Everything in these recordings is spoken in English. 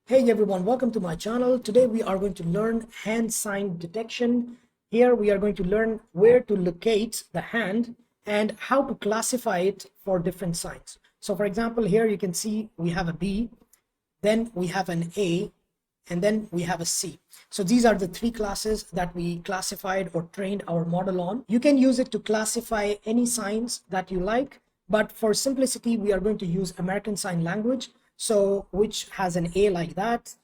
Hey everyone, welcome to my channel. Today we are going to learn hand sign detection. Here we are going to learn where to locate the hand and how to classify it for different signs. So for example, here you can see we have a B, then we have an A, and then we have a C. So these are the three classes that we classified or trained our model on. You can use it to classify any signs that you like, but for simplicity, we are going to use American Sign Language. So which has an A like that,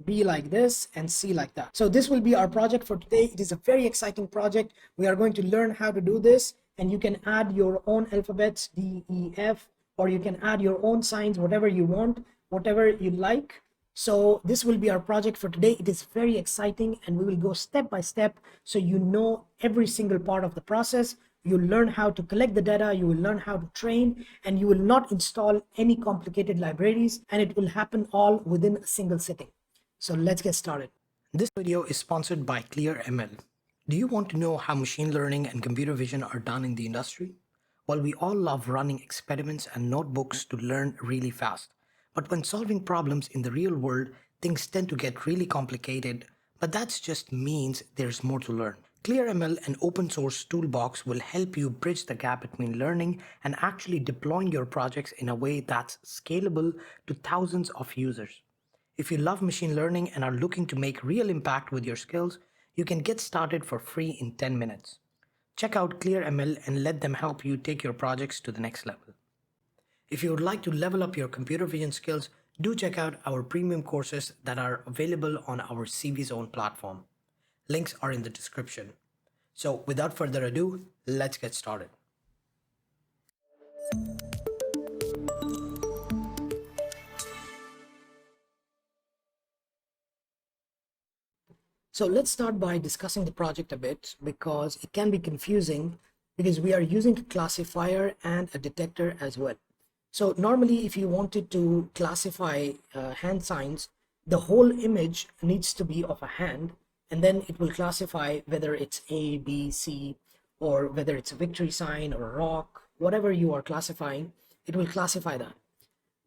B like this, and C like that. So this will be our project for today. It is a very exciting project. We are going to learn how to do this, and you can add your own alphabets, D, E, F, or you can add your own signs, whatever you want, whatever you like. So this will be our project for today. It is very exciting, and we will go step by step so you know every single part of the process. You'll learn how to collect the data, you will learn how to train, and you will not install any complicated libraries, and it will happen all within a single sitting. So let's get started. This video is sponsored by ClearML. Do you want to know how machine learning and computer vision are done in the industry? Well, we all love running experiments and notebooks to learn really fast. But when solving problems in the real world, things tend to get really complicated, but that just means there's more to learn. ClearML, an open source toolbox, will help you bridge the gap between learning and actually deploying your projects in a way that's scalable to thousands of users. If you love machine learning and are looking to make real impact with your skills, you can get started for free in 10 minutes. Check out ClearML and let them help you take your projects to the next level. If you would like to level up your computer vision skills, do check out our premium courses that are available on our CV Zone platform. Links are in the description. So without further ado, let's get started. So let's start by discussing the project a bit, because it can be confusing because we are using a classifier and a detector as well. So normally if you wanted to classify hand signs, the whole image needs to be of a hand, and then it will classify whether it's A, B, C, or whether it's a victory sign or a rock, whatever you are classifying, it will classify that.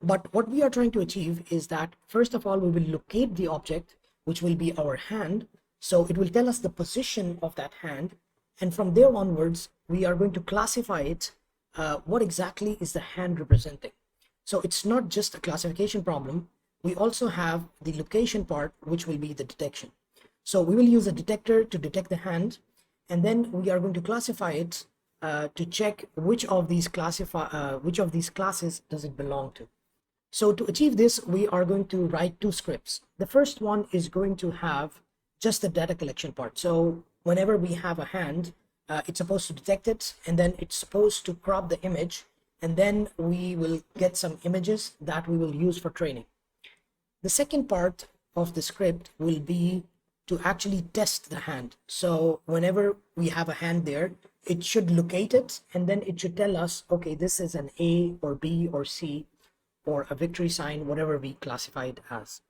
But what we are trying to achieve is that, first of all, we will locate the object, which will be our hand. So it will tell us the position of that hand. And from there onwards, we are going to classify it. What exactly is the hand representing? So it's not just a classification problem. We also have the location part, which will be the detection. So we will use a detector to detect the hand, and then we are going to classify it to check which of these classes does it belong to. So to achieve this, we are going to write two scripts. The first one is going to have just the data collection part. So whenever we have a hand, it's supposed to detect it, and then it's supposed to crop the image, and then we will get some images that we will use for training. The second part of the script will be to actually test the hand. So whenever we have a hand there, it should locate it, and then it should tell us, okay, this is an A or B or C, or a victory sign, whatever we classify it as.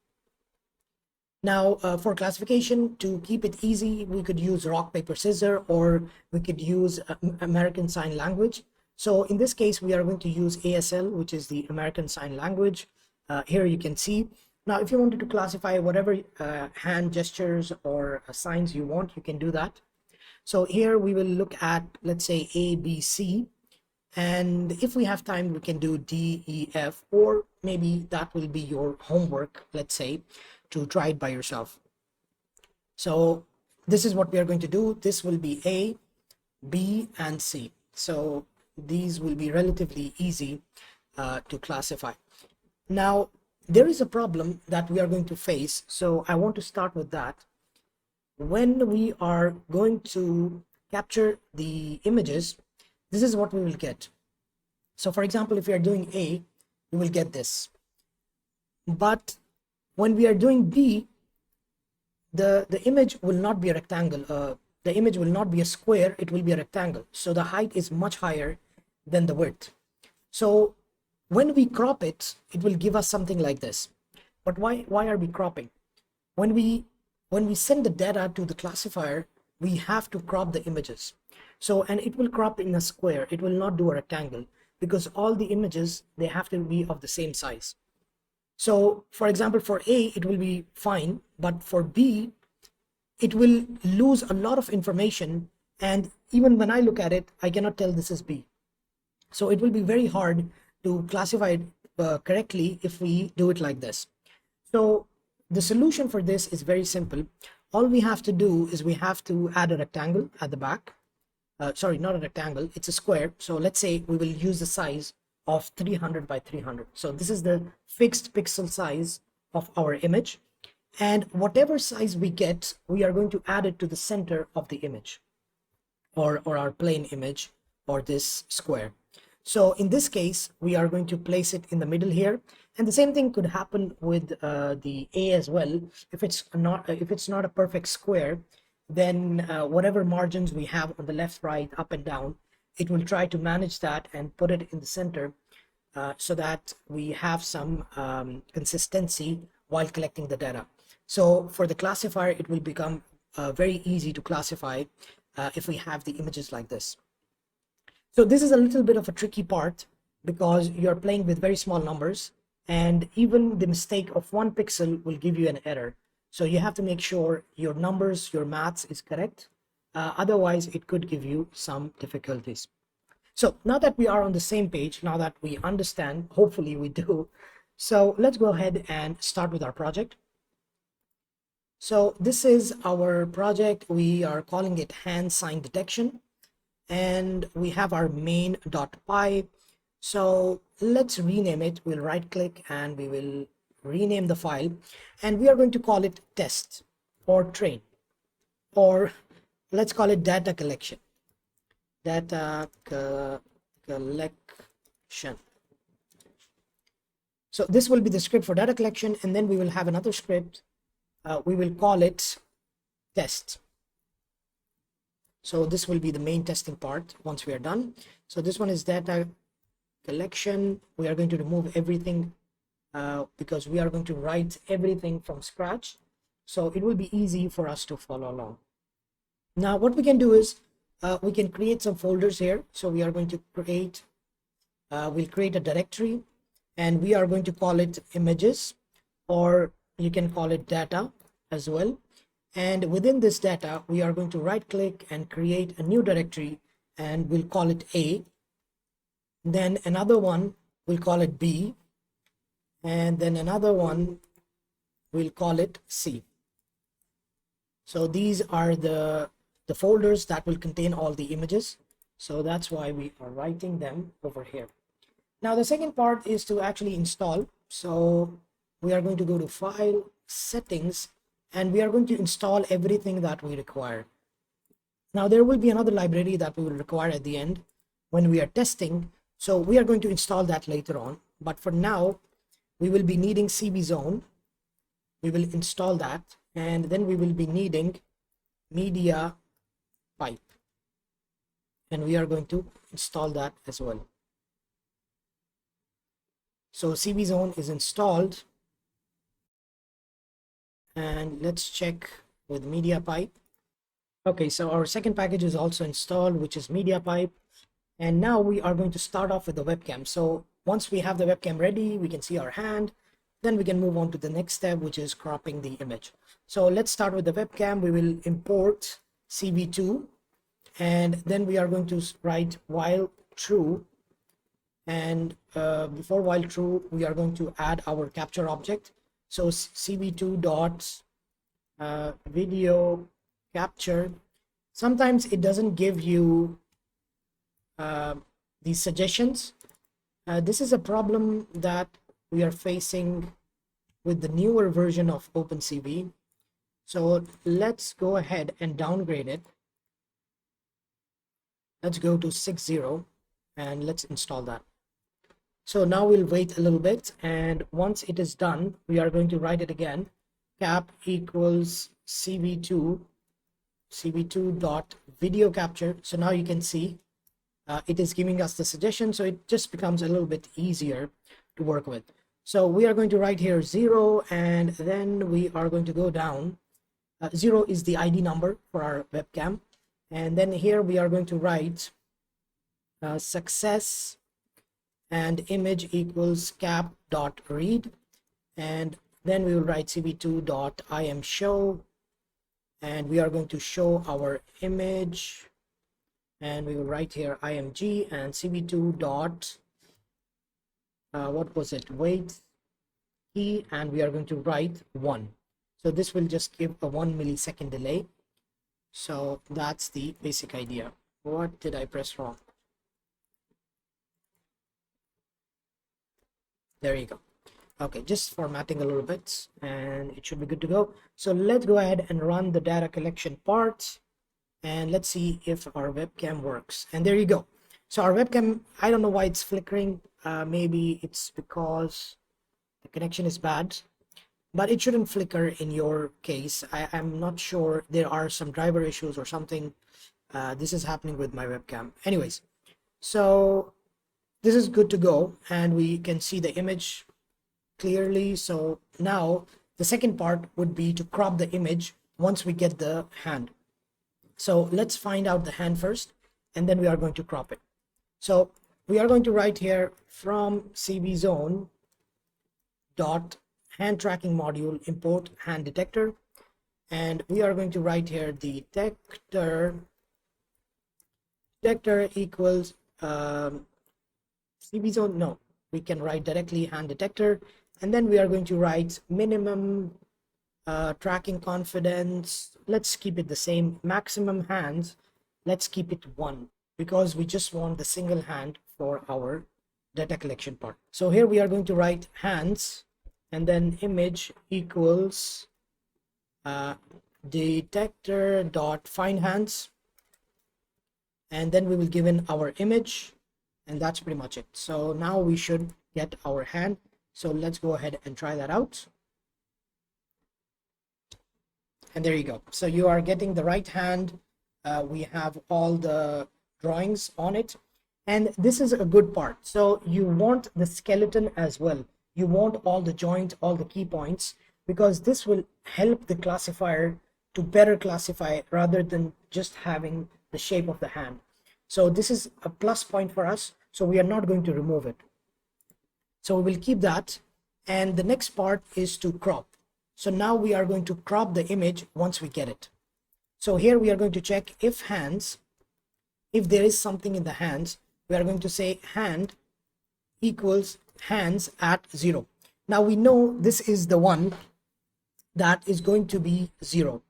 Now, for classification, to keep it easy, we could use rock, paper, scissors, or we could use American Sign Language. So in this case, we are going to use ASL, which is the American Sign Language. Here you can see. Now, if you wanted to classify whatever hand gestures or signs you want, you can do that. So here we will look at, let's say, A, B, C. And if we have time, we can do D, E, F, or maybe that will be your homework, let's say, to try it by yourself. So this is what we are going to do. This will be A, B, and C. So these will be relatively easy to classify. Now, there is a problem that we are going to face. So I want to start with that. When we are going to capture the images, this is what we will get. So for example, if we are doing A, we will get this. But when we are doing B, the image will not be a rectangle. The image will not be a square, it will be a rectangle. So the height is much higher than the width. So when we crop it, it will give us something like this. But why are we cropping? When we send the data to the classifier, we have to crop the images. So, and it will crop in a square, it will not do a rectangle, because all the images, they have to be of the same size. So for example, for A, it will be fine, but for B, it will lose a lot of information. And even when I look at it, I cannot tell this is B. So it will be very hard to classify it correctly if we do it like this. So the solution for this is very simple. All we have to do is we have to add a rectangle at the back. Sorry, not a rectangle, it's a square. So let's say we will use the size of 300 by 300. So this is the fixed pixel size of our image. And whatever size we get, we are going to add it to the center of the image, or our plane image, or this square. So in this case, we are going to place it in the middle here. And the same thing could happen with the A as well. If it's not a perfect square, then whatever margins we have on the left, right, up and down, it will try to manage that and put it in the center so that we have some consistency while collecting the data. So for the classifier, it will become very easy to classify if we have the images like this. So this is a little bit of a tricky part because you're playing with very small numbers, and even the mistake of 1 pixel will give you an error. So you have to make sure your numbers, your maths is correct. Otherwise, it could give you some difficulties. So now that we are on the same page, now that we understand, hopefully we do. So let's go ahead and start with our project. So this is our project. We are calling it hand sign detection. And we have our main.py. So let's rename it. We'll right click and we will rename the file, and we are going to call it test or train, or let's call it data collection. So this will be the script for data collection, and then we will have another script. We will call it test. So this will be the main testing part once we are done. So this one is data collection. We are going to remove everything because we are going to write everything from scratch. So it will be easy for us to follow along. Now what we can do is we can create some folders here. So we are going to create, we'll create a directory, and we are going to call it images, or you can call it data as well. And within this data, we are going to right click and create a new directory, and we'll call it A. Then another one, we'll call it B. And then another one, we'll call it C. So these are the folders that will contain all the images. So that's why we are writing them over here. Now the second part is to actually install. So we are going to go to File, Settings, and we are going to install everything that we require. Now there will be another library that we will require at the end when we are testing. So we are going to install that later on. But for now, we will be needing CB Zone. We will install that. And then we will be needing media pipe. And we are going to install that as well. So CB Zone is installed. And let's check with media pipe. Okay, so our second package is also installed, which is media pipe. And now we are going to start off with the webcam. So once we have the webcam ready, we can see our hand. Then we can move on to the next step, which is cropping the image. So let's start with the webcam. We will import CV2, and then we are going to write while true. And before while true, we are going to add our capture object. So CV2 dot video capture. Sometimes it doesn't give you these suggestions. This is a problem that we are facing with the newer version of OpenCV. So let's go ahead and downgrade it. Let's go to 6.0 and let's install that. So now we'll wait a little bit, and once it is done, we are going to write it again. Cap equals CV2 dot video capture. So now you can see it is giving us the suggestion, so it just becomes a little bit easier to work with. So we are going to write here 0, and then we are going to go down. 0 is the ID number for our webcam, and then here we are going to write success and image equals cap dot read, and then we will write cv2.imshow, and we are going to show our image, and we will write here img and cv2 dot what was it, wait key, and we are going to write 1. So this will just give a 1 millisecond delay. So that's the basic idea. What did I press wrong? There you go. Okay, just formatting a little bit and it should be good to go. So let's go ahead and run the data collection part, and let's see if our webcam works. And there you go. So our webcam, I don't know why it's flickering. Maybe it's because the connection is bad, but it shouldn't flicker in your case. I'm not sure, there are some driver issues or something. This is happening with my webcam. Anyways, so this is good to go, and we can see the image clearly. So now the second part would be to crop the image once we get the hand. So let's find out the hand first, and then we are going to crop it. So we are going to write here from cvzone dot hand tracking module import hand detector, and we are going to write here the detector equals cvzone. No, we can write directly hand detector, and then we are going to write minimum tracking confidence. Let's keep it the same. Maximum hands, let's keep it 1, because we just want the single hand for our data collection part. So here we are going to write hands, and then image equals detector dot find hands, and then we will give in our image, and that's pretty much it. So now we should get our hand. So let's go ahead and try that out. And there you go. So you are getting the right hand. We have all the drawings on it, and this is a good part. So you want the skeleton as well. You want all the joints, all the key points, because this will help the classifier to better classify rather than just having the shape of the hand. So this is a plus point for us. So we are not going to remove it. So we will keep that. And the next part is to crop. So now we are going to crop the image once we get it. So here we are going to check if hands, if there is something in the hands, we are going to say hand equals hands at 0. Now we know this is the one that is going to be 0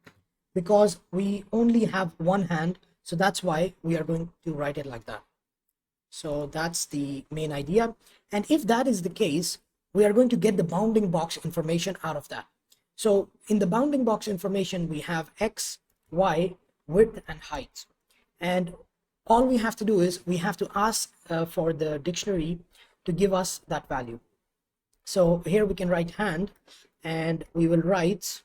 because we only have one hand. So that's why we are going to write it like that. So that's the main idea. And if that is the case, we are going to get the bounding box information out of that. So in the bounding box information, we have X, Y, width, and height. And all we have to do is we have to ask for the dictionary to give us that value. So here we can write hand, and we will write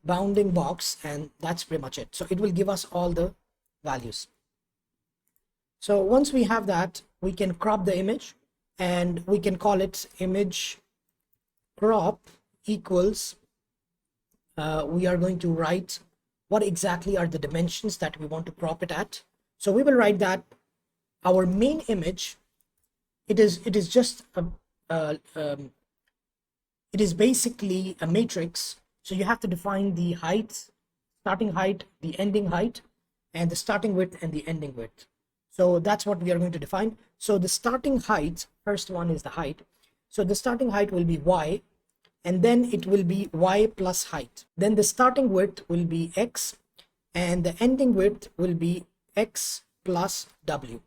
bounding box, and that's pretty much it. So it will give us all the values. So once we have that, we can crop the image, and we can call it image crop equals, we are going to write what exactly are the dimensions that we want to crop it at. So we will write that our main image, it is just it is basically a matrix. So you have to define the height, starting height, the ending height, and the starting width and the ending width. So that's what we are going to define. So the starting height, first one is the height. So the starting height will be Y, and then it will be Y plus height. Then the starting width will be X, and the ending width will be X plus W.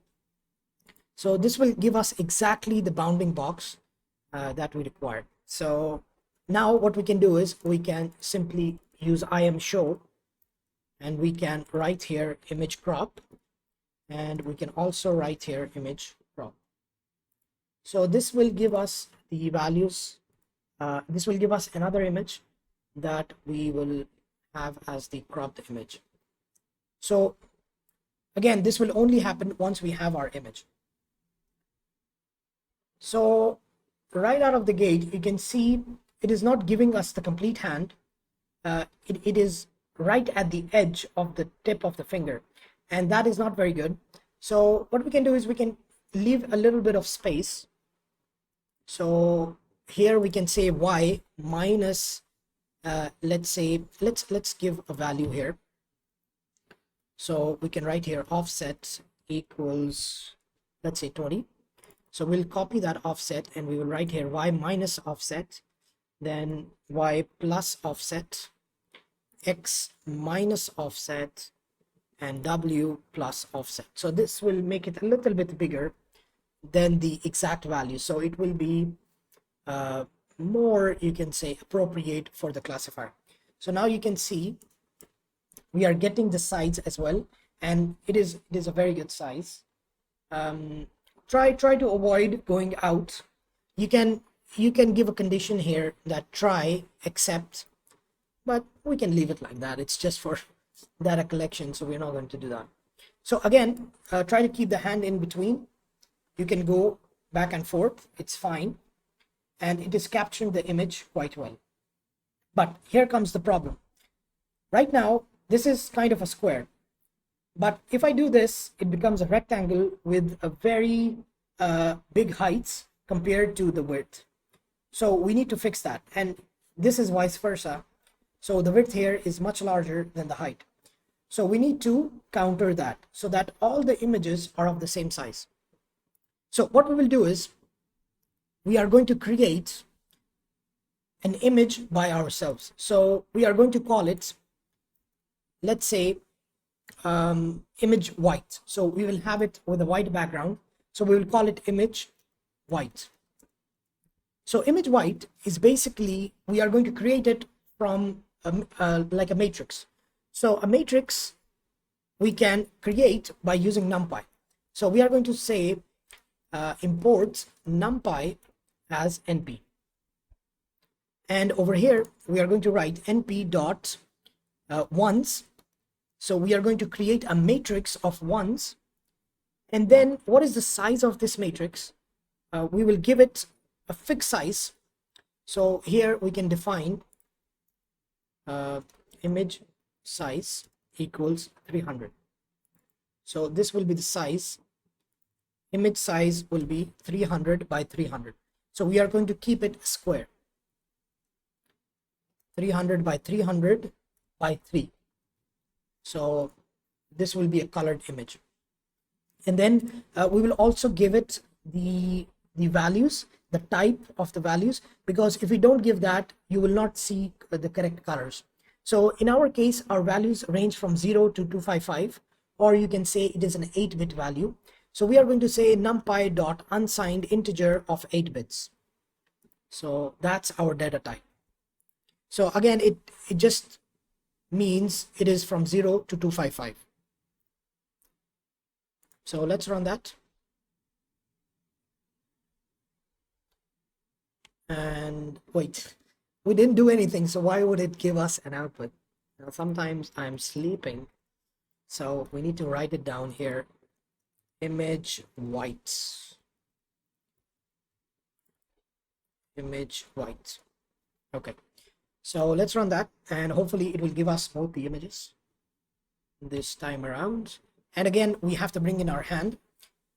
So this will give us exactly the bounding box that we require. So now what we can do is we can simply use imshow, and we can write here image crop, and we can also write here image crop. So this will give us the values. This will give us another image that we will have as the cropped image. So again, this will only happen once we have our image. So right out of the gate, you can see it is not giving us the complete hand. It is right at the edge of the tip of the finger, and that is not very good. So what we can do is we can leave a little bit of space. So here we can say y minus, let's say, let's give a value here. So we can write here offset equals, let's say 20. So we'll copy that offset and we will write here y minus offset, then y plus offset, x minus offset, and w plus offset. So this will make it a little bit bigger than the exact value. So it will be more, you can say, appropriate for the classifier. So now you can see we are getting the size as well, and it is a very good size. Try to avoid going out. You can give a condition here that try except, but we can leave it like that. It's just for data collection, so we're not going to do that. So again, try to keep the hand in between. You can go back and forth, it's fine, and it is capturing the image quite well. But here comes the problem. Right now this is kind of a square, but if I do this, it becomes a rectangle with a very big heights compared to the width. So we need to fix that, and this is vice versa. So the width here is much larger than the height. So we need to counter that so that all the images are of the same size. So what we will do is we are going to create an image by ourselves. So we are going to call it, let's say, image white. So we will have it with a white background. So we will call it image white. So image white is basically, we are going to create it from like a matrix. So a matrix we can create by using NumPy. So we are going to say import NumPy as np, and over here we are going to write np dot ones. So we are going to create a matrix of ones, and then what is the size of this matrix? We will give it a fixed size. So here we can define image size equals 300. So this will be the size. Image size will be 300 by 300. So we are going to keep it square. 300 by 300 by 3. So this will be a colored image. And then we will also give it the values, the type of the values, because if we don't give that, you will not see the correct colors. So in our case, our values range from 0 to 255, or you can say it is an 8-bit value. So we are going to say numpy dot unsigned integer of 8 bits. So that's our data type. So again, it just means it is from 0 to 255. So let's run that. And wait, we didn't do anything, so why would it give us an output? Now sometimes I'm sleeping, so we need to write it down here. Image white. Image white. Okay, so let's run that, and hopefully it will give us both the images this time around. And again, we have to bring in our hand,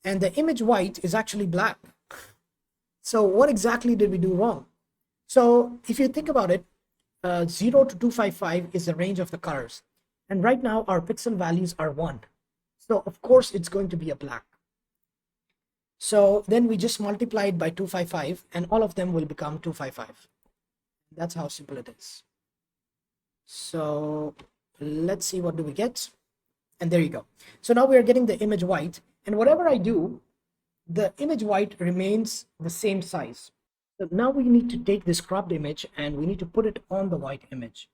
and the image white is actually black. So what exactly did we do wrong? So if you think about it, 0 to 255 is the range of the colors, and right now our pixel values are 1. So of course it's going to be a black. So then we just multiply it by 255 and all of them will become 255. That's how simple it is. So let's see, what do we get? And there you go. So now we are getting the image white, and whatever I do, the image white remains the same size. So now we need to take this cropped image and we need to put it on the white image.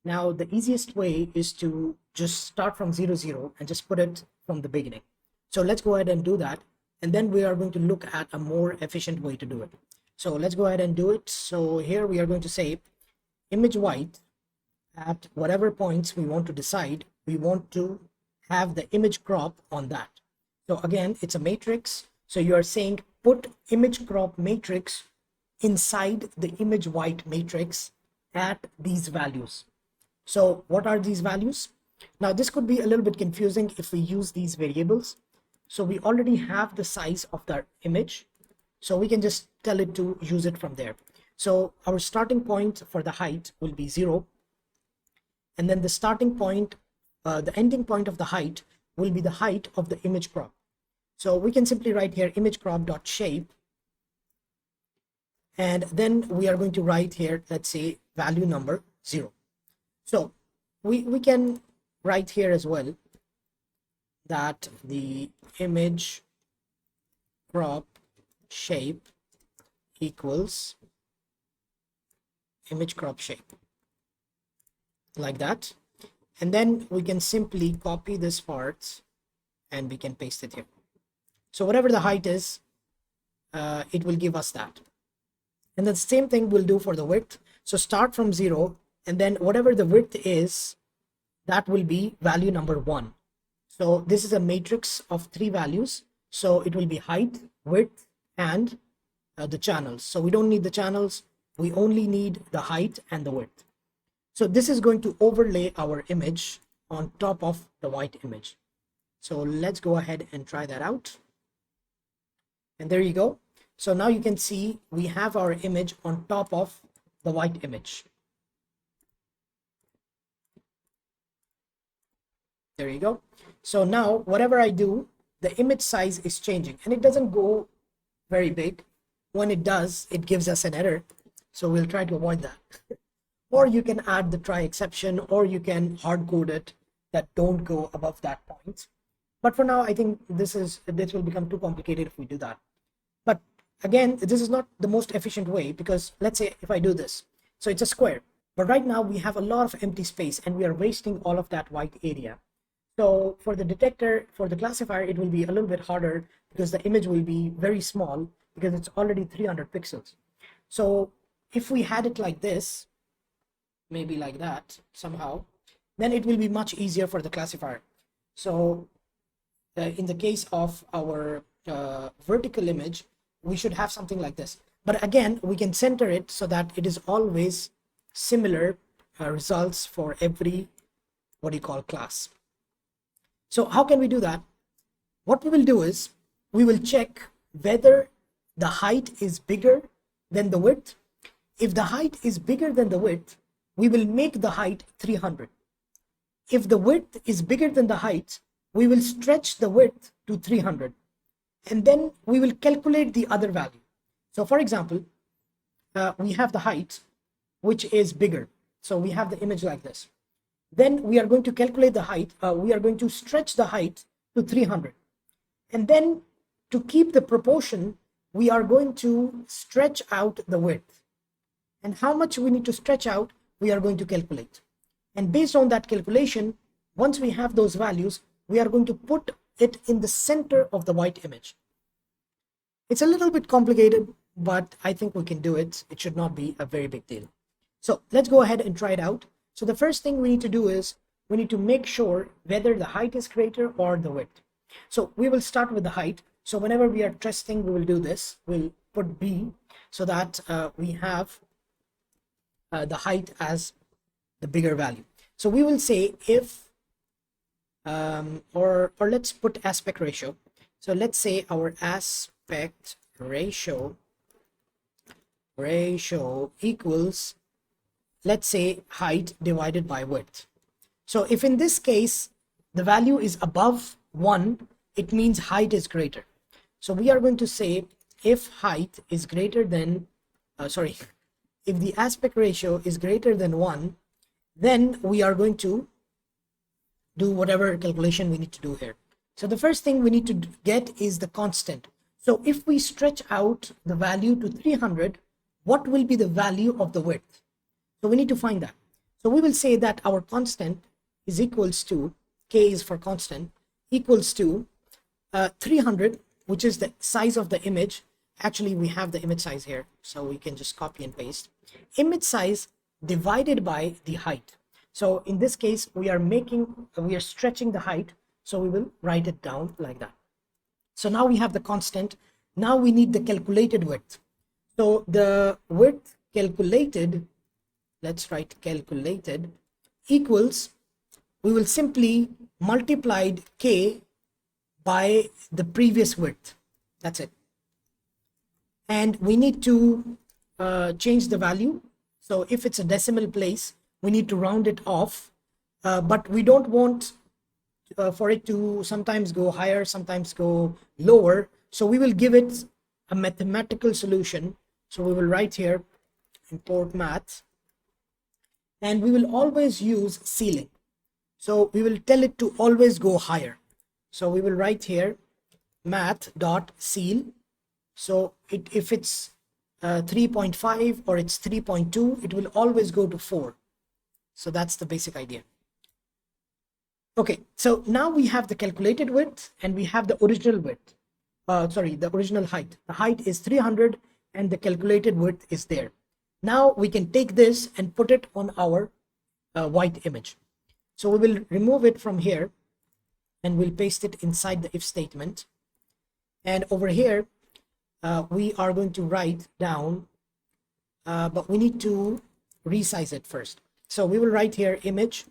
Now the easiest way is to just start from 0, 0 and just put it from the beginning. So let's go ahead and do that, and then we are going to look at a more efficient way to do it. So let's go ahead and do it. So here we are going to say image white at whatever points we want to decide. We want to have the image crop on that. So again, it's a matrix. So you are saying put image crop matrix inside the image white matrix at these values. So what are these values? Now this could be a little bit confusing if we use these variables. So we already have the size of the image, so we can just tell it to use it from there. So our starting point for the height will be 0, and then the starting point, the ending point of the height will be the height of the image crop. So we can simply write here image crop dot shape, and then we are going to write here, let's say, value number 0. So we can write here as well that the image crop shape equals image crop shape, like that. And then we can simply copy this part and we can paste it here. So whatever the height is, it will give us that. And the same thing we'll do for the width. So start from 0, and then whatever the width is, that will be value number 1. So this is a matrix of 3 values. So it will be height, width, and the channels. So we don't need the channels. We only need the height and the width. So this is going to overlay our image on top of the white image. So let's go ahead and try that out. And there you go. So now you can see we have our image on top of the white image. There you go. So now whatever I do, the image size is changing, and it doesn't go very big. When it does, it gives us an error. So we'll try to avoid that. Or you can add the try exception, or you can hard code it that don't go above that point. But for now, I think this will become too complicated if we do that. But again, this is not the most efficient way, because let's say if I do this, so it's a square, but right now we have a lot of empty space and we are wasting all of that white area. So for the detector, for the classifier, it will be a little bit harder because the image will be very small because it's already 300 pixels. So if we had it like this, maybe like that somehow, then it will be much easier for the classifier. So in the case of our vertical image, we should have something like this. But again, we can center it so that it is always similar results for every, what do you call, class. So how can we do that? What we will do is we will check whether the height is bigger than the width. If the height is bigger than the width, we will make the height 300. If the width is bigger than the height, we will stretch the width to 300. And then we will calculate the other value. So for example, we have the height, which is bigger. So we have the image like this. Then we are going to calculate the height. We are going to stretch the height to 300. And then to keep the proportion, we are going to stretch out the width. And how much we need to stretch out, we are going to calculate. And based on that calculation, once we have those values, we are going to put it in the center of the white image. It's a little bit complicated, but I think we can do it. It should not be a very big deal. So let's go ahead and try it out. So the first thing we need to do is we need to make sure whether the height is greater or the width. So we will start with the height. So whenever we are testing, we will do this. We'll put B so that we have the height as the bigger value. So we will say if, or let's put aspect ratio. So let's say our aspect ratio equals, let's say, height divided by width. So if in this case the value is above 1, it means height is greater. So we are going to say if height is greater than, if the aspect ratio is greater than 1, then we are going to do whatever calculation we need to do here. So the first thing we need to get is the constant. So if we stretch out the value to 300, what will be the value of the width? So we need to find that. So we will say that our constant is equals to, K is for constant, equals to 300, which is the size of the image. Actually, we have the image size here, so we can just copy and paste. Image size divided by the height. So in this case, we are stretching the height, so we will write it down like that. So now we have the constant. Now we need the calculated width. So the width calculated, let's write calculated, equals, we will simply multiply K by the previous width. That's it. And we need to change the value. So if it's a decimal place, we need to round it off, but we don't want for it to sometimes go higher, sometimes go lower. So we will give it a mathematical solution. So we will write here import math, and we will always use ceiling. So we will tell it to always go higher. So we will write here math.ceil. So if it's 3.5 or it's 3.2, it will always go to 4. So that's the basic idea. Okay, so now we have the calculated width and we have the original width. The original height. The height is 300 and the calculated width is there. Now we can take this and put it on our white image. So we will remove it from here and we'll paste it inside the if statement. And over here, we are going to write down, but we need to resize it first. So we will write here image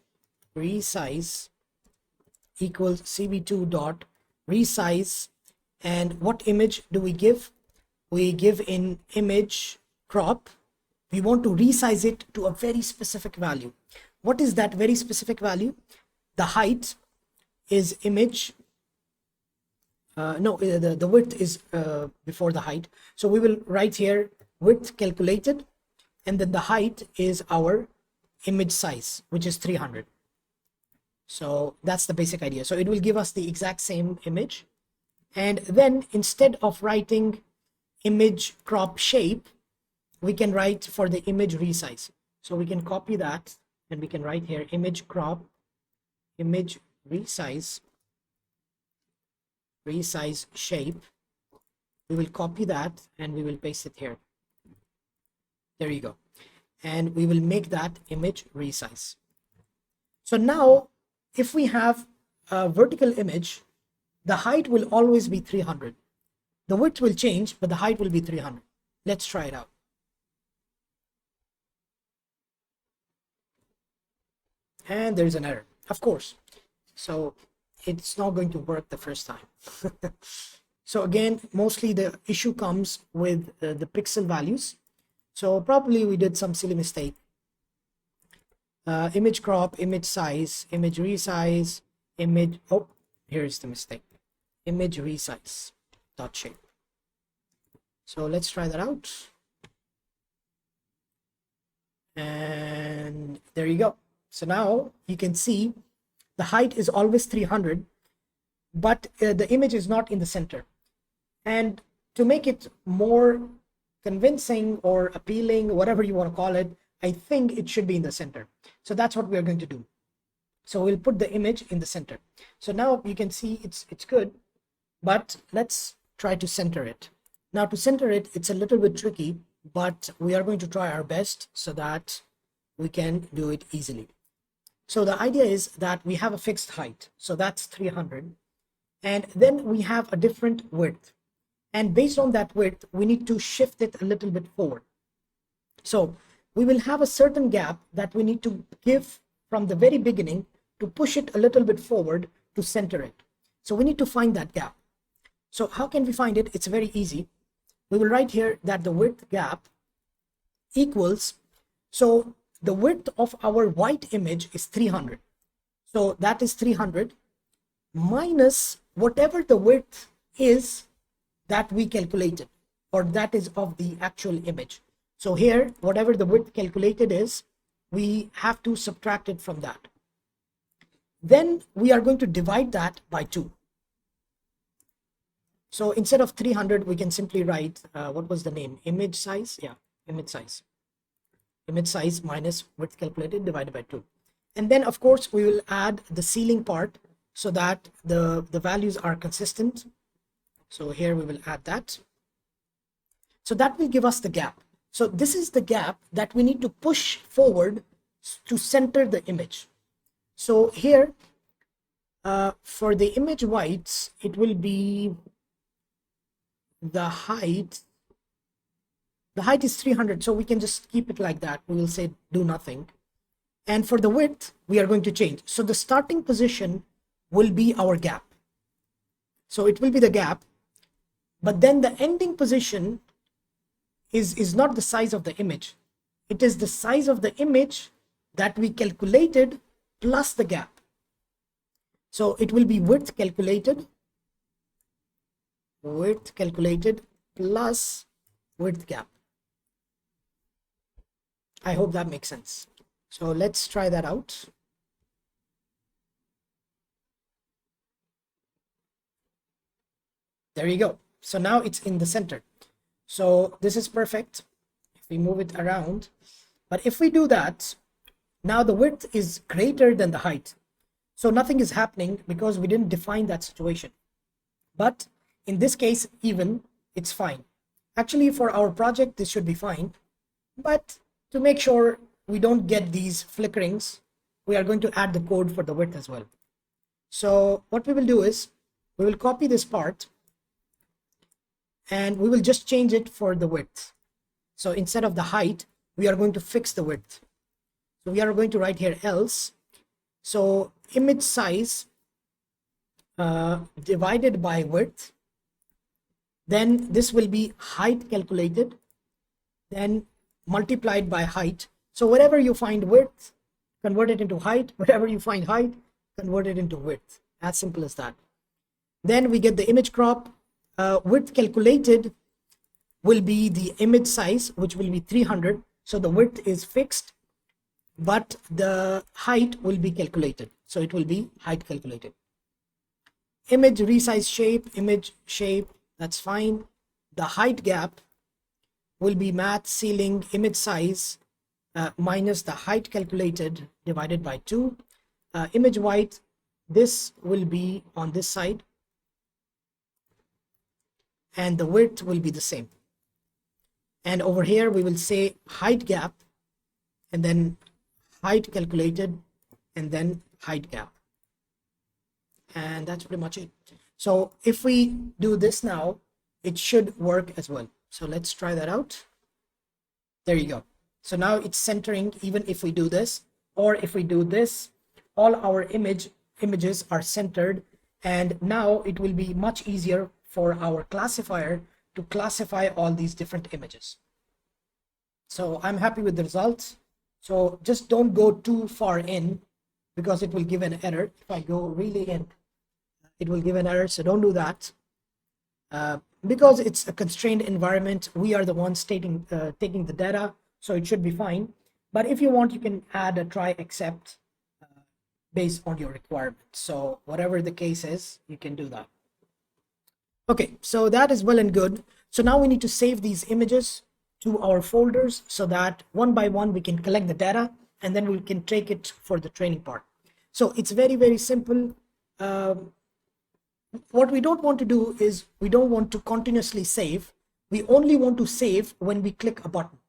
resize equals cv2 dot resize. And what image do we give? We give in image crop. We want to resize it to a very specific value. What is that very specific value? The height is image, the width is before the height. So we will write here width calculated, and then the height is our image size, which is 300. So that's the basic idea. So it will give us the exact same image. And then instead of writing image crop shape, we can write for the image resize. So we can copy that and we can write here image crop, image resize shape. We will copy that and we will paste it here. There you go. And we will make that image resize. So now if we have a vertical image, the height will always be 300. The width will change, but the height will be 300. Let's try it out. And there's an error, of course. So it's not going to work the first time. So again, mostly the issue comes with the pixel values. So probably we did some silly mistake. Image crop, image size, image resize, image, oh, here's the mistake. Image resize dot shape. So let's try that out. And there you go. So now you can see the height is always 300, but the image is not in the center. And to make it more convincing or appealing, whatever you want to call it, I think it should be in the center. So that's what we're going to do. So we'll put the image in the center. So now you can see it's good, but let's try to center it. Now to center it, it's a little bit tricky, but we are going to try our best so that we can do it easily. So the idea is that we have a fixed height. So that's 300. And then we have a different width. And based on that width, we need to shift it a little bit forward. So we will have a certain gap that we need to give from the very beginning to push it a little bit forward to center it. So we need to find that gap. So how can we find it? It's very easy. We will write here that the width gap equals, so the width of our white image is 300. So that is 300 minus whatever the width is that we calculated, or that is of the actual image. So here, whatever the width calculated is, we have to subtract it from that. Then we are going to divide that by 2. So instead of 300, we can simply write, what was the name? Image size? Yeah, image size. Image size minus width calculated divided by 2. And then, of course, we will add the ceiling part so that the values are consistent. So here we will add that. So that will give us the gap. So this is the gap that we need to push forward to center the image. So here, for the image whites, it will be the height. The height is 300, so we can just keep it like that. We will say do nothing. And for the width, we are going to change. So the starting position will be our gap. So it will be the gap, but then the ending position is not the size of the image. It is the size of the image that we calculated plus the gap. So it will be width calculated plus width gap. I hope that makes sense. So let's try that out. There you go. So now it's in the center. So this is perfect if we move it around. But if we do that, now the width is greater than the height. So nothing is happening because we didn't define that situation. But in this case, even it's fine. Actually, for our project, this should be fine. But to make sure we don't get these flickerings, we are going to add the code for the width as well. So what we will do is we will copy this part and we will just change it for the width. So instead of the height, we are going to fix the width. So we are going to write here else. So image size divided by width, then this will be height calculated, then multiplied by height. So whatever you find width, convert it into height. Whatever you find height, convert it into width. As simple as that. Then we get the image crop. Width calculated will be the image size, which will be 300. So the width is fixed, but the height will be calculated. So it will be height calculated. Image resize shape, image shape, that's fine. The height gap will be math ceiling image size minus the height calculated divided by 2. Image height, this will be on this side, and the width will be the same. And over here we will say height gap, and then height calculated, and then height gap. And that's pretty much it. So if we do this now, it should work as well. So let's try that out. There you go. So now it's centering even if we do this, or if we do this, all our images are centered, and now it will be much easier for our classifier to classify all these different images. So I'm happy with the results. So just don't go too far in because it will give an error. If I go really in, it will give an error. So don't do that. Because it's a constrained environment, we are the ones taking the data, so it should be fine. But if you want, you can add a try except based on your requirements. So whatever the case is, you can do that. Okay, so that is well and good. So now we need to save these images to our folders so that one by one we can collect the data, and then we can take it for the training part. So it's very, very simple. What we don't want to do is we don't want to continuously save. We only want to save when we click a button.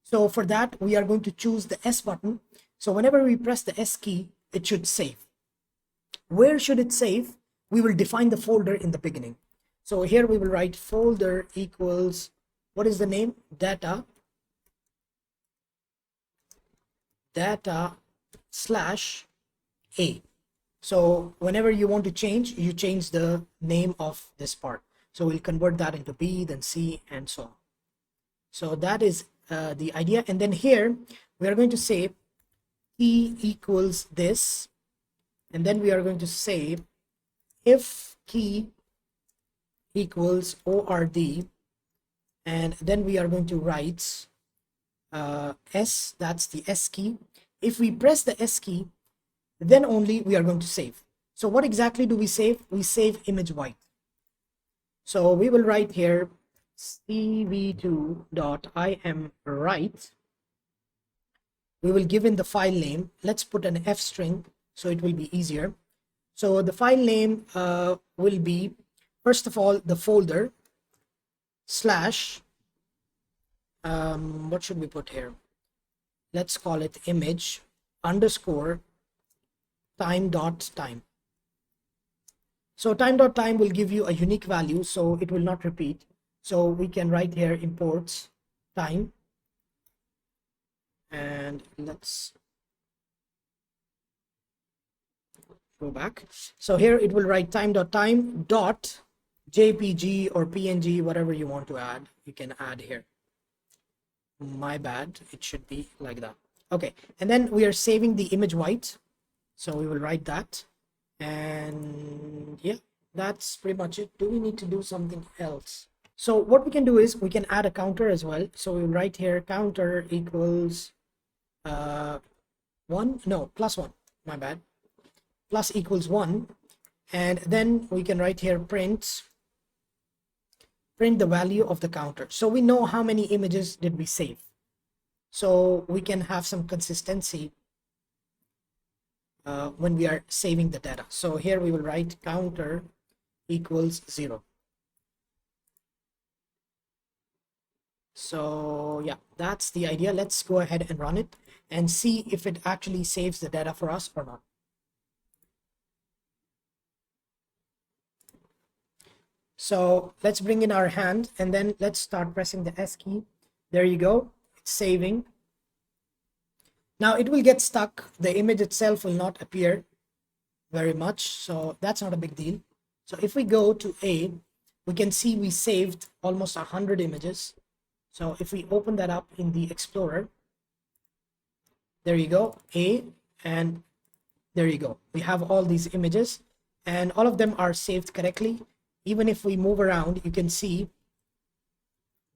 So for that, we are going to choose the S button. So whenever we press the S key, it should save. Where should it save? We will define the folder in the beginning. So here we will write folder equals, what is the name? Data /A. So whenever you want to change, you change the name of this part. So we'll convert that into B, then C, and so on. So that is the idea. And then here we are going to say key equals this, and then we are going to say if key equals ORD, and then we are going to write S, that's the S key. If we press the S key, then only we are going to save. So what exactly do we save? We save image height. So we will write here cv2.imwrite. We will give in the file name. Let's put an F string so it will be easier. So the file name will be, first of all, the folder slash, what should we put here? Let's call it image underscore time.time. So time.time will give you a unique value, so it will not repeat. So we can write here imports time, and let's go back. So here it will write time.time dot JPG or PNG, whatever you want to add, you can add here. My bad, it should be like that. Okay, and then we are saving the image white, so we will write that. And yeah, that's pretty much it. Do we need to do something else? So what we can do is we can add a counter as well. So we'll write here counter equals +1, my bad, plus equals 1. And then we can write here print the value of the counter. So we know how many images did we save. So we can have some consistency when we are saving the data. So here we will write counter equals 0. So yeah, that's the idea. Let's go ahead and run it and see if it actually saves the data for us or not. So let's bring in our hand and then let's start pressing the S key. There you go, it's saving. Now it will get stuck. The image itself will not appear very much, so that's not a big deal. So if we go to A, we can see we saved almost 100 images. So if we open that up in the Explorer, there you go, A, and there you go. We have all these images and all of them are saved correctly. Even if we move around, you can see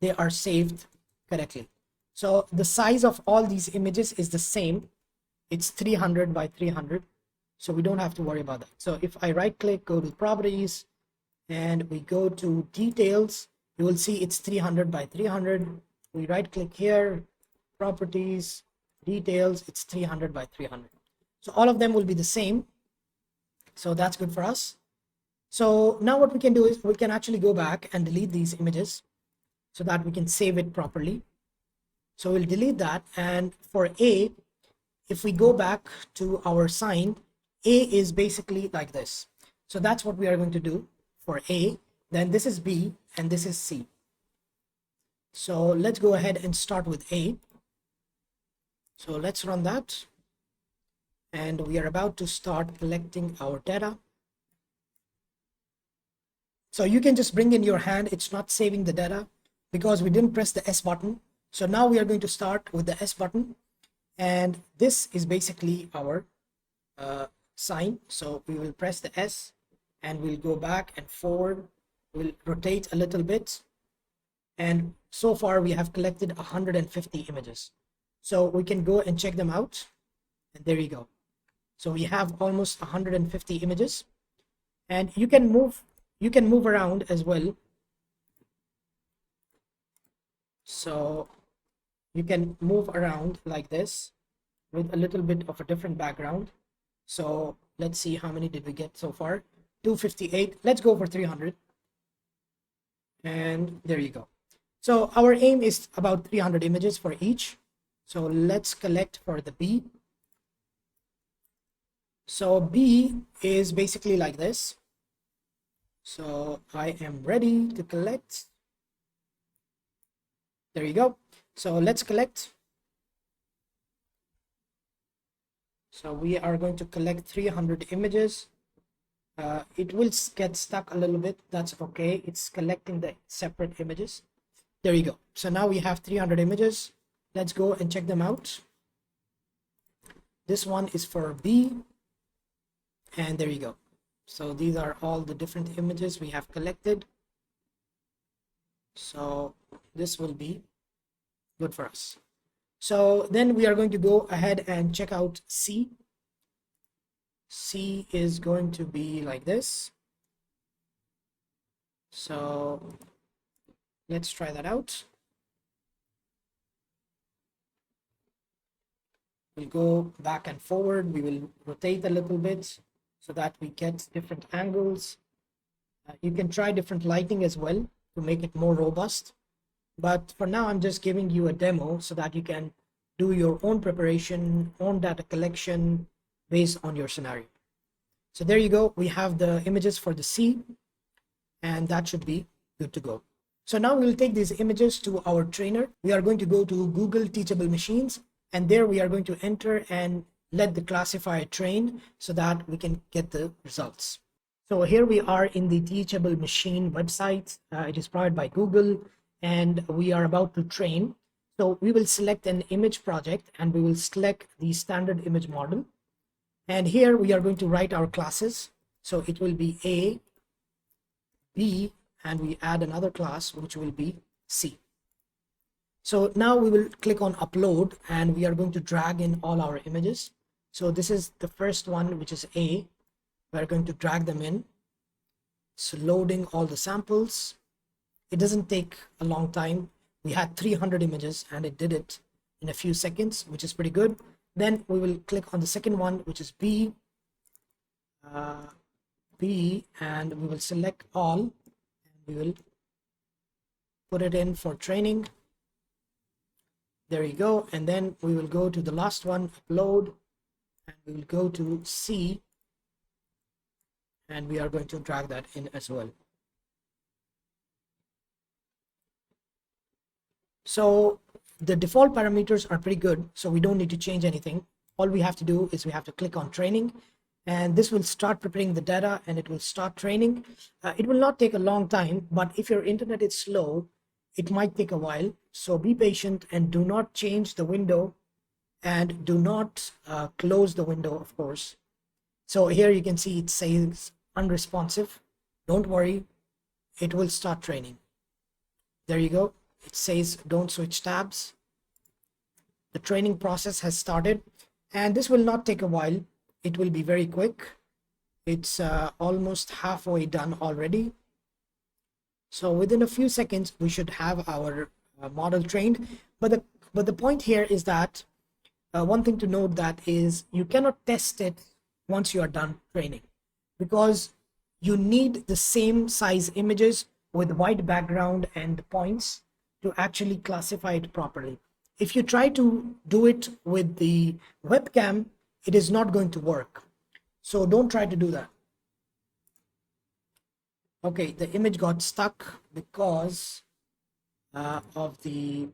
they are saved correctly. So the size of all these images is the same. It's 300 by 300. So we don't have to worry about that. So if I right click, go to properties, and we go to details, you will see it's 300 by 300. We right click here, properties, details, it's 300 by 300. So all of them will be the same. So that's good for us. So now what we can do is we can actually go back and delete these images so that we can save it properly. So we'll delete that. And for A, if we go back to our sign, A is basically like this. So that's what we are going to do for A. Then this is B and this is C. So let's go ahead and start with A. So let's run that. And we are about to start collecting our data. So you can just bring in your hand. It's not saving the data because we didn't press the S button. So now we are going to start with the S button. And this is basically our sign. So we will press the S and we'll go back and forward. We'll rotate a little bit. And so far we have collected 150 images. So we can go and check them out. And there you go. So we have almost 150 images. And you can move around as well. So you can move around like this with a little bit of a different background. So let's see how many did we get so far. 258. Let's go for 300. And there you go. So our aim is about 300 images for each. So let's collect for the B. So B is basically like this. So I am ready to collect. There you go. So let's collect. So we are going to collect 300 images. It will get stuck a little bit. That's okay. It's collecting the separate images. There you go. So now we have 300 images. Let's go and check them out. This one is for B. And there you go. So these are all the different images we have collected. So this will be good for us. So then we are going to go ahead and check out C. C is going to be like this. So let's try that out. We'll go back and forward. We will rotate a little bit so that we get different angles. You can try different lighting as well to make it more robust. But for now, I'm just giving you a demo so that you can do your own preparation, own data collection based on your scenario. So there you go. We have the images for the C, and that should be good to go. So now we'll take these images to our trainer. We are going to go to Google Teachable Machines, and there we are going to enter and let the classifier train so that we can get the results. So here we are in the Teachable Machine website. It is provided by Google, and we are about to train. So we will select an image project and we will select the standard image model. And here we are going to write our classes. So it will be A, B, and we add another class, which will be C. So now we will click on upload and we are going to drag in all our images. So this is the first one, which is A. We're going to drag them in. It's loading all the samples. It doesn't take a long time. We had 300 images and it did it in a few seconds, which is pretty good. Then we will click on the second one, which is B, and we will select all and we will put it in for training. There you go. And then we will go to the last one, upload, and we will go to C, and we are going to drag that in as well. So the default parameters are pretty good, so we don't need to change anything. All we have to do is we have to click on training, and this will start preparing the data and it will start training. It will not take a long time, but if your internet is slow, it might take a while. So be patient and do not change the window and do not close the window, of course. So here you can see it says unresponsive. Don't worry, it will start training. There you go. It says don't switch tabs. The training process has started, and this will not take a while. It will be very quick. It's almost halfway done already. So within a few seconds, we should have our model trained. But the point here is that one thing to note that is you cannot test it once you are done training, because you need the same size images with white background and points to actually classify it properly. If you try to do it with the webcam, it is not going to work. So don't try to do that. Okay, the image got stuck because of the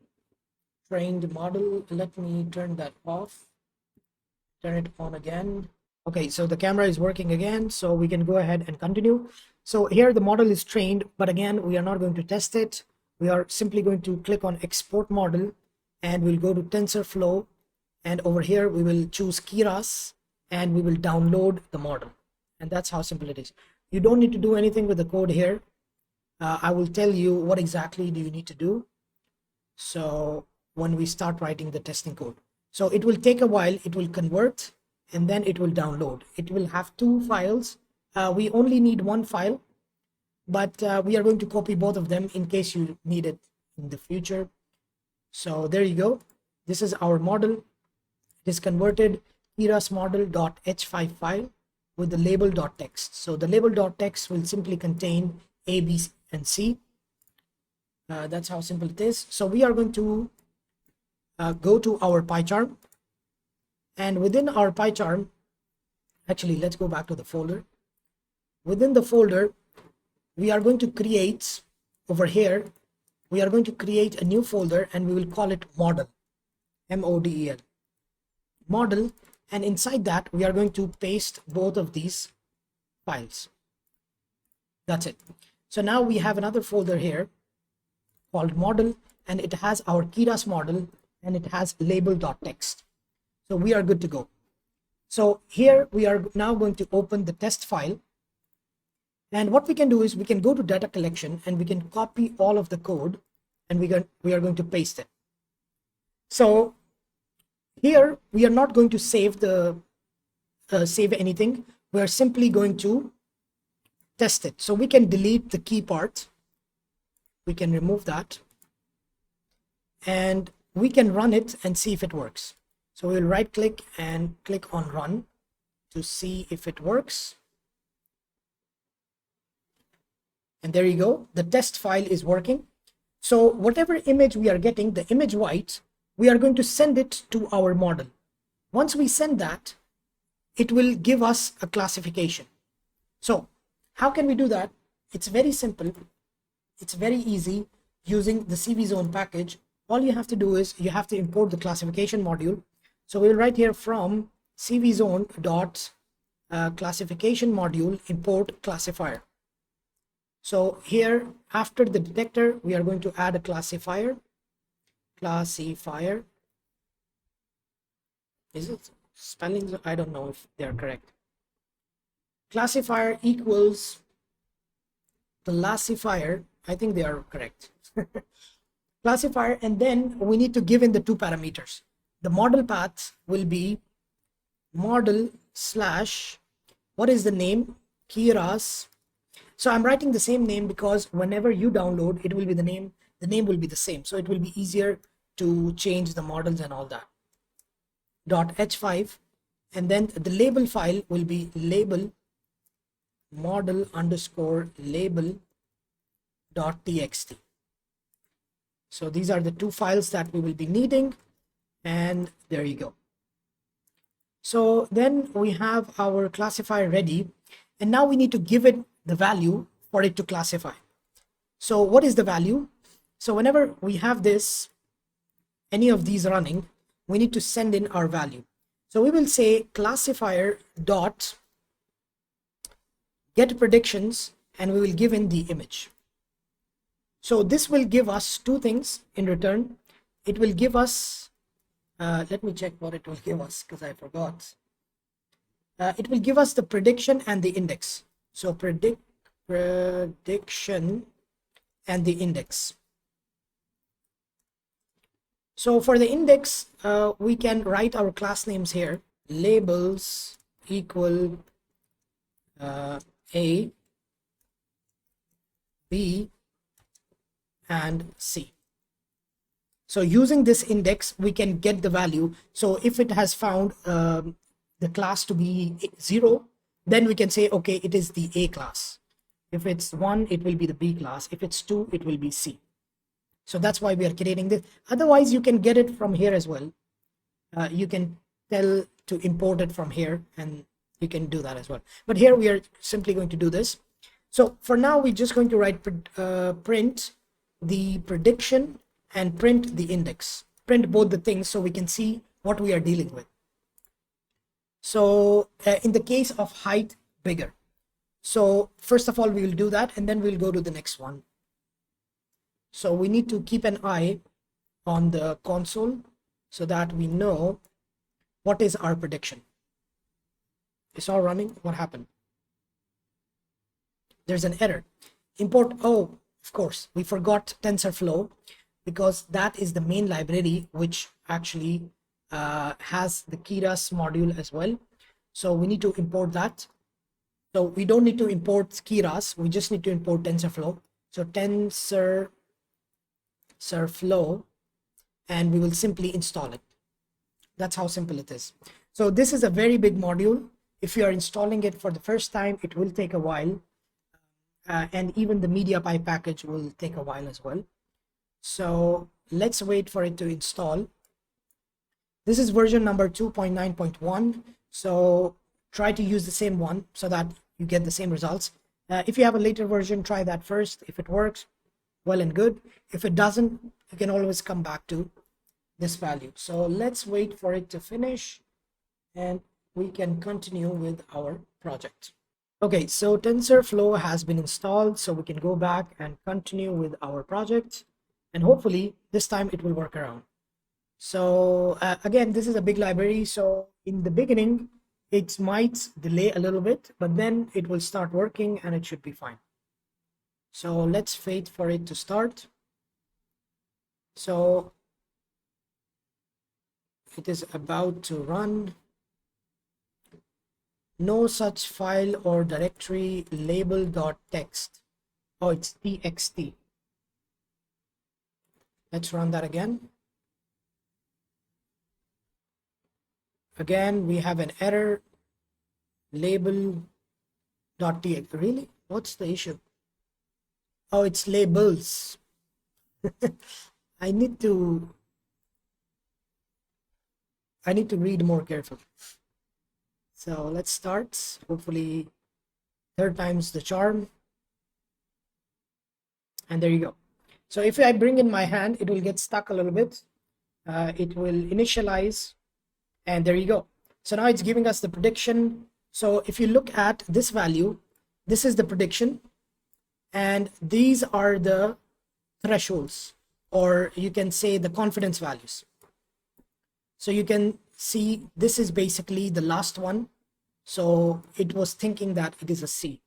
trained model. Let me turn that off, turn it on again. Okay, so the camera is working again, so we can go ahead and continue. So here the model is trained, but again, we are not going to test it. We are simply going to click on export model and we'll go to TensorFlow, and over here we will choose Keras and we will download the model, and that's how simple it is. You don't need to do anything with the code here. I will tell you what exactly do you need to do. So when we start writing the testing code, so it will take a while, it will convert and then it will download. It will have two files. We only need one file, but we are going to copy both of them in case you need it in the future. So there you go. This is our model. It is converted Keras model.h5 file with the label.txt. So the label.txt will simply contain A, B, and C. That's how simple it is. So we are going to go to our PyCharm, and within our PyCharm, actually, let's go back to the folder. Within the folder, we are going to create over here, we are going to create a new folder and we will call it model, M-O-D-E-L, model. And inside that, we are going to paste both of these files. That's it. So now we have another folder here called model, and it has our Keras model and it has label.txt. So we are good to go. So here we are now going to open the test file. And what we can do is we can go to data collection and we can copy all of the code and we are going to paste it. So here we are not going to save anything. We are simply going to test it. So we can delete the key part. We can remove that and we can run it and see if it works. So we'll right click and click on run to see if it works. And there you go, the test file is working. So whatever image we are getting, the image white, we are going to send it to our model. Once we send that, it will give us a classification. So how can we do that? It's very simple. It's very easy using the CVZone package. All you have to do is you have to import the classification module. So we'll write here from cvzone.classification module import classifier. So here after the detector, we are going to add a classifier, classifier. Is it spellings? I don't know if they're correct. Classifier equals classifier. I think they are correct. Classifier, and then we need to give in the two parameters. The model path will be model slash, what is the name? Keras. So I'm writing the same name because whenever you download, it will be the name will be the same. So it will be easier to change the models and all that. .h5, and then the label file will be label model underscore label .txt. So these are the two files that we will be needing, and there you go. So then we have our classifier ready, and now we need to give it the value for it to classify. So what is the value? So whenever we have this, any of these running, we need to send in our value. So we will say classifier dot get predictions, and we will give in the image. So this will give us two things in return. It will give us, let me check what it will give us because I forgot. It will give us the prediction and the index. So prediction and the index. So for the index, we can write our class names here. Labels equal A, B, and C. So using this index, we can get the value. So if it has found the class to be 0, then we can say, okay, it is the A class. If it's 1, it will be the B class. If it's 2, it will be C. So that's why we are creating this. Otherwise, you can get it from here as well. You can tell to import it from here, and you can do that as well. But here we are simply going to do this. So for now, we're just going to write print the prediction and print the index. Print both the things so we can see what we are dealing with. So in the case of height bigger. So first of all, we will do that, and then we'll go to the next one. So we need to keep an eye on the console so that we know what is our prediction. It's all running. What happened? There's an error. Import. Oh, of course, we forgot TensorFlow, because that is the main library which actually has the Keras module as well. So we need to import that. So we don't need to import Keras. We just need to import TensorFlow. So TensorFlow, and we will simply install it. That's how simple it is. So this is a very big module. If you are installing it for the first time, it will take a while. And even the MediaPy package will take a while as well. So let's wait for it to install. This is version number 2.9.1. So try to use the same one so that you get the same results. If you have a later version, try that first. If it works, well and good. If it doesn't, you can always come back to this value. So let's wait for it to finish, and we can continue with our project. Okay, so TensorFlow has been installed, so we can go back and continue with our project, and hopefully this time it will work around. So again, this is a big library, so in the beginning it might delay a little bit, but then it will start working and it should be fine. So let's wait for it to start. So it is about to run. No such file or directory label.txt. Oh, it's txt. Let's run that again. Again, we have an error, label.txt. Really? What's the issue? Oh, it's labels. I need to read more carefully. So let's start. Hopefully third time's the charm. And there you go. So if I bring in my hand, it will get stuck a little bit. It will initialize, and there you go. So now it's giving us the prediction. So if you look at this value, this is the prediction, and these are the thresholds. or you can say the confidence values. So you can see this is basically the last one. So it was thinking that it is a C.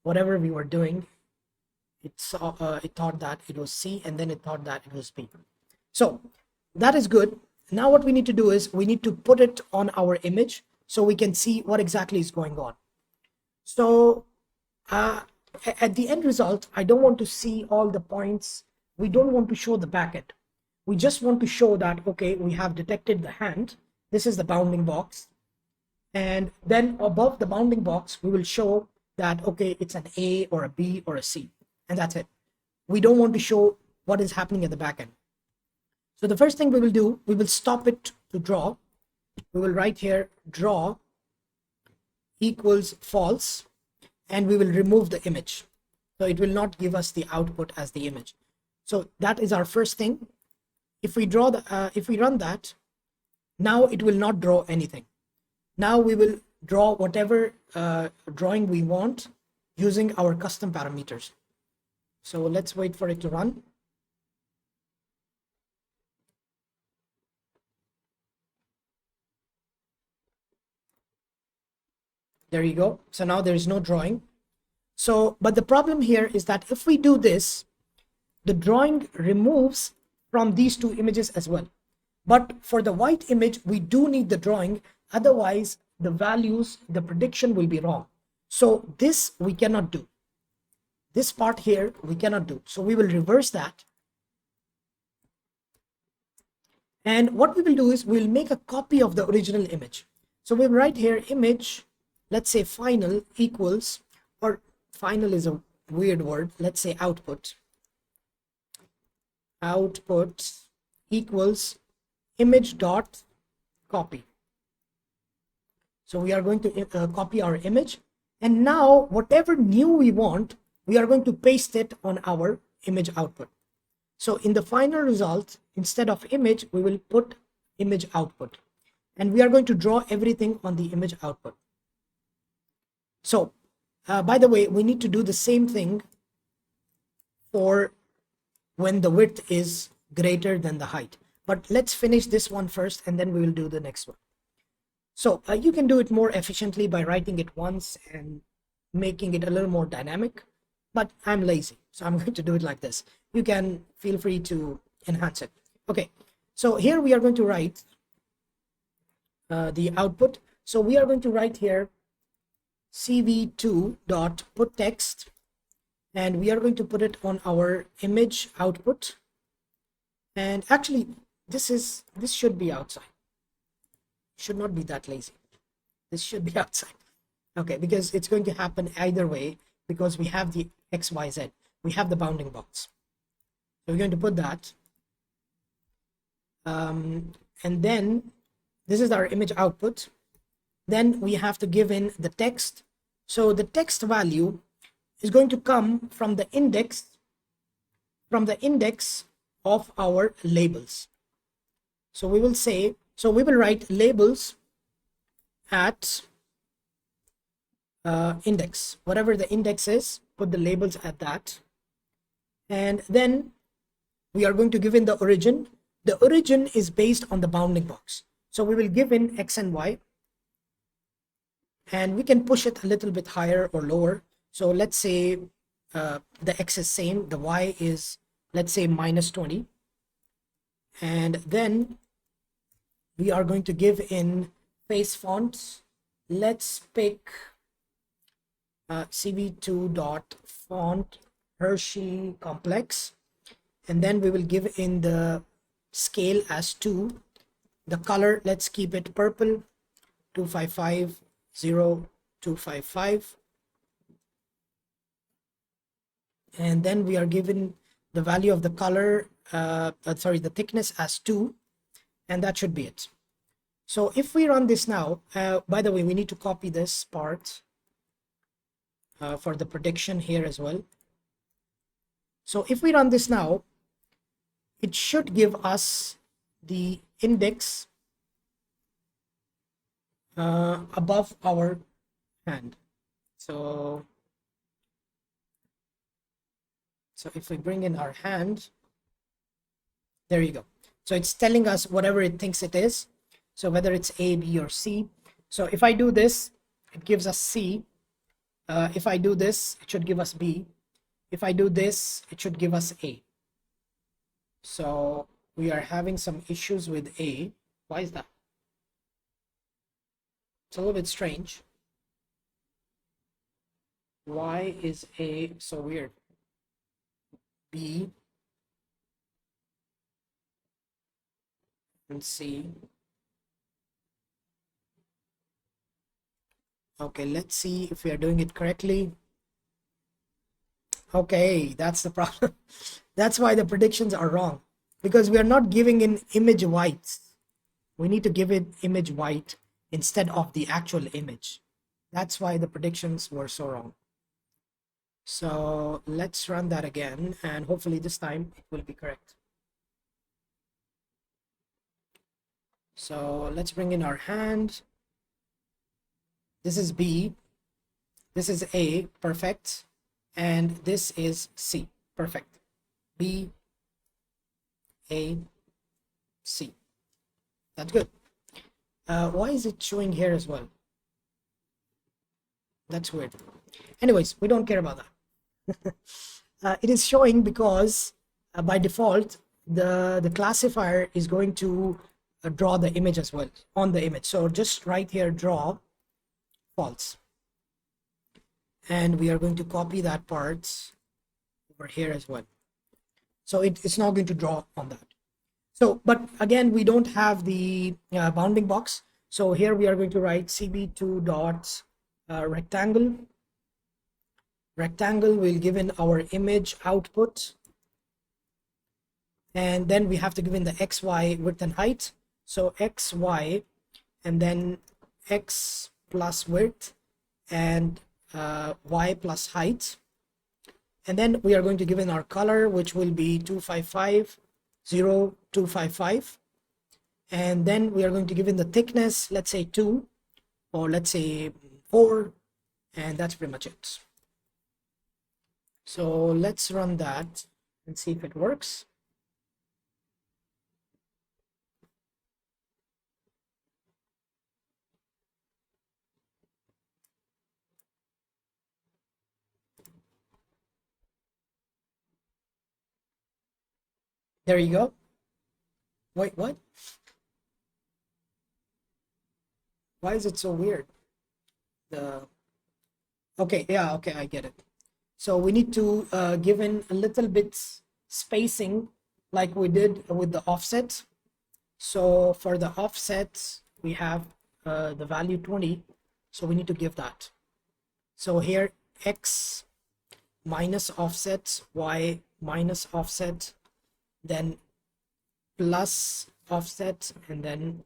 Whatever we were doing, it thought that it was C, and then it thought that it was B. So that is good. Now what we need to do is we need to put it on our image so we can see what exactly is going on. So at the end result, I don't want to see all the points. We don't want to show the backend. We just want to show that, okay, we have detected the hand. This is the bounding box. And then above the bounding box, we will show that, okay, it's an A or a B or a C. And that's it. We don't want to show what is happening at the backend. So the first thing we will do, we will stop it to draw. We will write here draw equals false, and we will remove the image. So it will not give us the output as the image. So that is our first thing. If we draw if we run that, now it will not draw anything. Now we will draw whatever drawing we want using our custom parameters. So let's wait for it to run. There you go. So now there is no drawing. So, but the problem here is that if we do this, the drawing removes from these two images as well. But for the white image, we do need the drawing. Otherwise, the values, the prediction will be wrong. So this we cannot do. This part here we cannot do. So we will reverse that. And what we will do is we'll make a copy of the original image. So we'll write here image, let's say final equals, or final is a weird word, let's say output. Output equals image dot copy. So we are going to copy our image, and now whatever new we want, we are going to paste it on our image output. So in the final result, instead of image, we will put image output, and we are going to draw everything on the image output. So by the way, we need to do the same thing for when the width is greater than the height. But let's finish this one first, and then we will do the next one. So you can do it more efficiently by writing it once and making it a little more dynamic, but I'm lazy, so I'm going to do it like this. You can feel free to enhance it. Okay, so here we are going to write the output. So we are going to write here cv2.putText, and we are going to put it on our image output. And actually, this should be outside. Should not be that lazy. This should be outside. Okay, because it's going to happen either way, because we have the XYZ. We have the bounding box. So we're going to put that. And then this is our image output. Then we have to give in the text. So the text value is going to come from the index of our labels. So we will say, so we will write labels at index, whatever the index is, put the labels at that. And then we are going to give in the origin. The origin is based on the bounding box. So we will give in X and Y, and we can push it a little bit higher or lower. So let's say the X is same, the Y is, let's say, -20. And then we are going to give in face fonts. Let's pick cv2.font Hershey complex, and then we will give in the scale as 2. The color, let's keep it purple, 2550255. And then we are given the value of the color, the thickness as 2, and that should be it. So if we run this now, by the way, we need to copy this part for the prediction here as well. So if we run this now, it should give us the index above our hand. So if we bring in our hand, There you go. So it's telling us whatever it thinks it is. So whether it's A, B, or C. So if I do this, it gives us C. If I do this, it should give us B. If I do this, it should give us A. So we are having some issues with A. Why is that? It's a little bit strange. Why is A so weird? B and C. Okay, let's see if we are doing it correctly. Okay, that's the problem. That's why the predictions are wrong, because we are not giving in image whites. We need to give it image white instead of the actual image. That's why the predictions were so wrong. So let's run that again, and hopefully this time it will be correct. So let's bring in our hand. This is B, this is A, perfect, and this is C, perfect. B, A, C. That's good. Why is it showing here as well? That's weird. Anyways, we don't care about that. It is showing because by default, the classifier is going to draw the image as well on the image. So just right here, draw false. And we are going to copy that part over here as well. So it's not going to draw on that. So, but again, we don't have the bounding box. So here we are going to write cb2 dot rectangle. Rectangle will give in our image output. And then we have to give in the XY width and height. So XY and then X plus width and Y plus height. And then we are going to give in our color, which will be 255, 0, 255. And then we are going to give in the thickness, let's say 2, or let's say 4, and that's pretty much it. So let's run that and see if it works. There you go. Wait, what? Why is it so weird? Okay, yeah, okay, I get it. So we need to give in a little bit spacing like we did with the offset. So for the offset, we have the value 20. So we need to give that. So here, X minus offset, Y minus offset, then plus offset, and then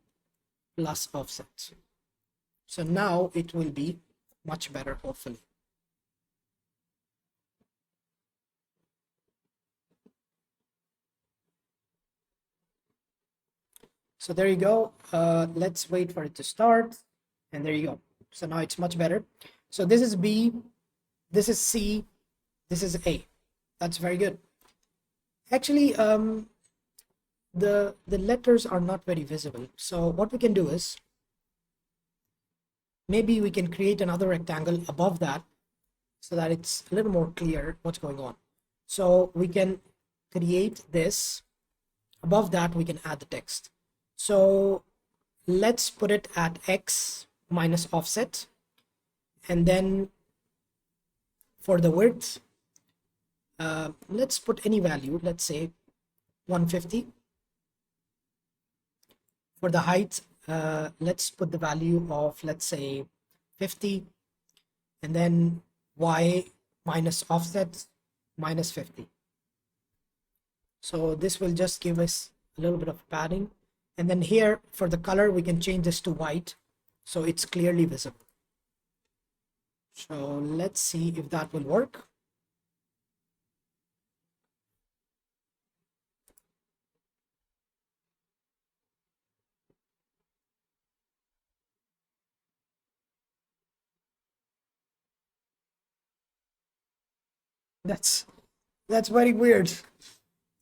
plus offset. So now it will be much better, hopefully. So there you go. Let's wait for it to start. And there you go. So now it's much better. So this is B, this is C, this is A. That's very good. Actually, the letters are not very visible. So what we can do is, maybe we can create another rectangle above that so that it's a little more clear what's going on. So we can create this. Above that, we can add the text. So let's put it at X minus offset. And then for the width, let's put any value, let's say 150. For the height, let's put the value of, let's say 50. And then Y minus offset minus 50. So this will just give us a little bit of padding. And then here for the color, we can change this to white, so it's clearly visible. So let's see if that will work. That's very weird.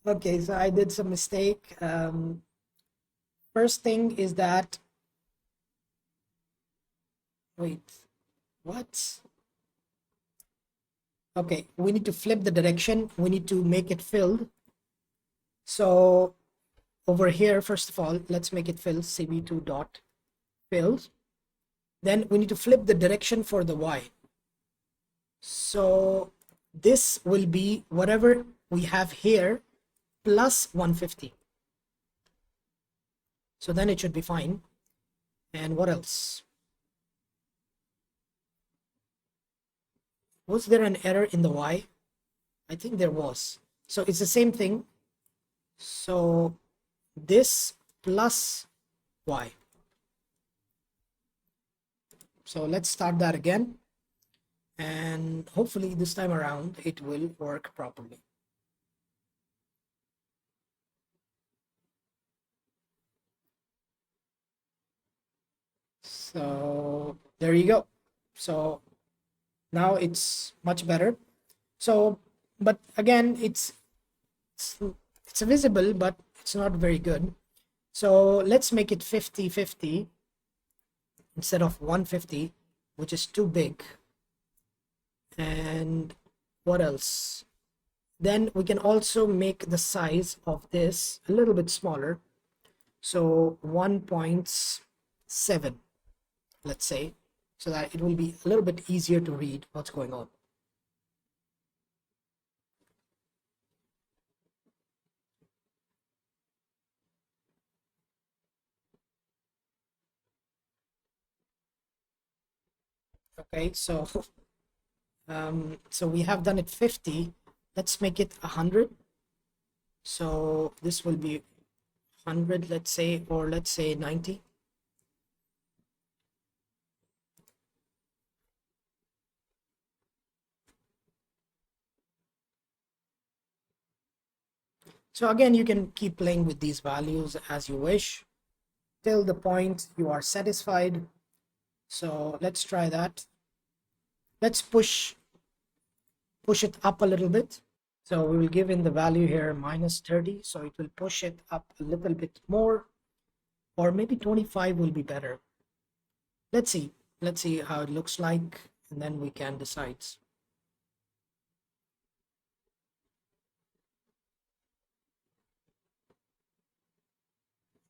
Okay, so I did some mistake. First thing is that, wait, what? Okay, we need to flip the direction. We need to make it filled. So over here, first of all, let's make it filled, cv2 dot filled. Then we need to flip the direction for the y. So this will be whatever we have here plus 150. So then it should be fine. And what else? Was there an error in the y? I think there was. So it's the same thing. So this plus y. So let's start that again. And hopefully this time around it will work properly. So there you go. So now it's much better. So, but again, it's visible, but it's not very good. So let's make it 50-50 instead of 150, which is too big. And what else? Then we can also make the size of this a little bit smaller. So 1.7, let's say, so that it will be a little bit easier to read what's going on. Okay, so so we have done it 50. Let's make it 100. So this will be 100, let's say, or let's say 90. So again, you can keep playing with these values as you wish till the point you are satisfied. So let's try that. Let's push it up a little bit. So we will give in the value here -30. So it will push it up a little bit more, or maybe 25 will be better. Let's see. Let's see how it looks like, and then we can decide.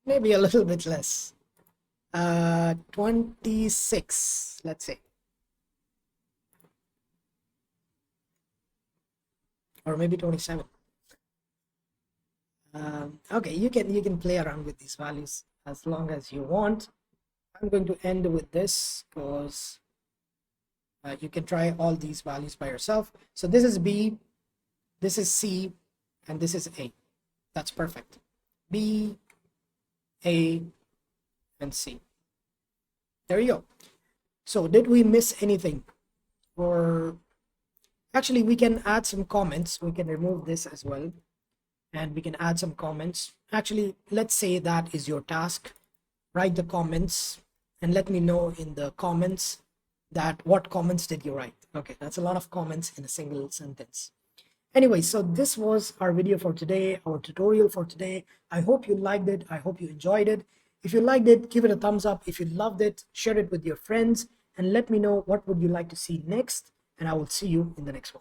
Maybe a little bit less. 26, let's say. Or maybe 27. Okay, you can play around with these values as long as you want. I'm going to end with this because you can try all these values by yourself. So this is B, this is C, and this is A. That's perfect. B, A, and C. There you go. So did we miss anything? Or actually, we can add some comments. We can remove this as well, and we can add some comments. Actually, let's say that is your task. Write the comments and let me know in the comments that what comments did you write. Okay, that's a lot of comments in a single sentence. Anyway, so this was our video for today, our tutorial for today. I hope you liked it. I hope you enjoyed it. If you liked it, give it a thumbs up. If you loved it, share it with your friends and let me know what would you like to see next, and I will see you in the next one.